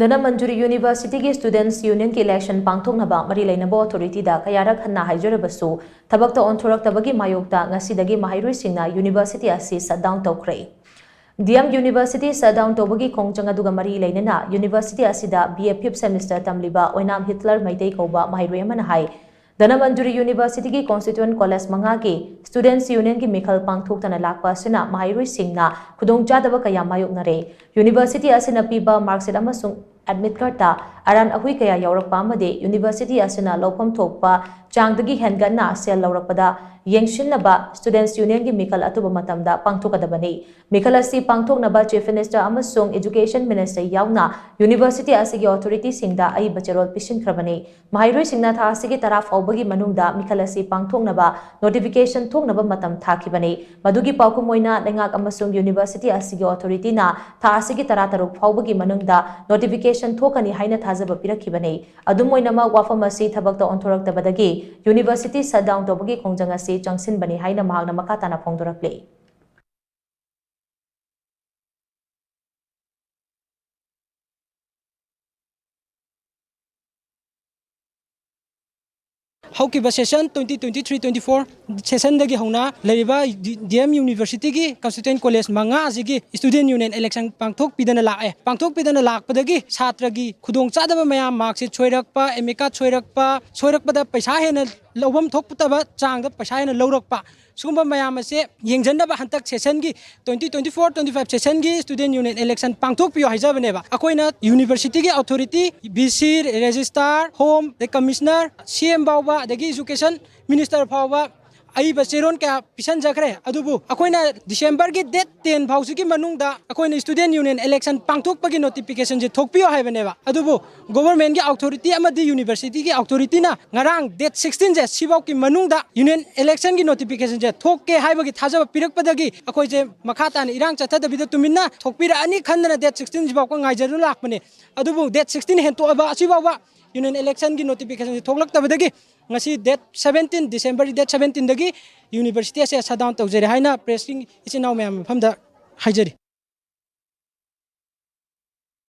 Dhanamanjuri University ki Students Union ki election pangthoknaba mari leinaba authority da kayarak hanna haijarabasu thabak onthoraktaba Mayokta ngasidagi maheiroi singna university asi shutdown Toukhre. University shutdown tobagi khongchang aduga mari leinana university asida BA 5th semester tamliba oinam Hitler maitei koba maheiroi amana hai Dhanamanjuri University ki Constituent College manga ki Students Union ki Mikhal Pangthoktana lakpa asina maheiroi singna khudongchadaba kaya mayoknare University asina piba marksheet amasung admit karta aran ahui kaya yaurakpa amade University asina lawpham thokpa changdagi henganna sel lawrakpada yengshinnaba Students Union ki Mikhal atuba matamda pangthokadabani Mikhal asi pangthoknaba Chief Minister amasung Education Minister yauna University asigi authority singda ai bacherol pisinkrabani maheiroi singna tha asigi tara faubagi manungda Mikhal asi pangthoknaba notification thoknaba matam thakibani madugi paukum moina lengak amasung University asigi authority na tha asigi tara taruk faubagi manungda notification thokani haina thajaba pirakibani adum moinama wafam asi thabakta onthoraktabadagi University shutdown tobagi khongjang asi changsin bani haina mahagna makatana phongdorakle Haukiba session 2023-24 session dagi hauna leriba DM University ki Constituent College manga asigi Student Union election pangthok pidana lakpadagi chhatra gi khudong chadaba mayam marksheet choirakpa emeka choirakpada paisa hena lobam thokputaba changda paisa hena lawrakpa sugumba mayam ase yengjanaba hantak session gi 2024-25 session gi Student Union election pangthok piyo haijabaneba akoina University gi authority BC registrar home the commissioner CM bawa dagi education minister phawa ai bacheron ka pisan jakre adubu akoina December gi date 10 phausi gi manungda akoina Student Union election pangthok pagi notification je thokpiyo haibaneba adubu government gi authority amadi university gi authority na ngarang date 16 je sibau ki manungda union election gi notification je thokke haibagi thajaba pirakpadagi akoi je makhata ni irang chathada bida tuminna thokpira ani khandana date 16 sibau ko ngaijaru lakpane adubu date 16 hento aba sibau union election gi notification thoklaktabadagi ngasi date 17 December date 17 dagi university ase shutdown tawjere haina pressing ichinaw mem famda haijari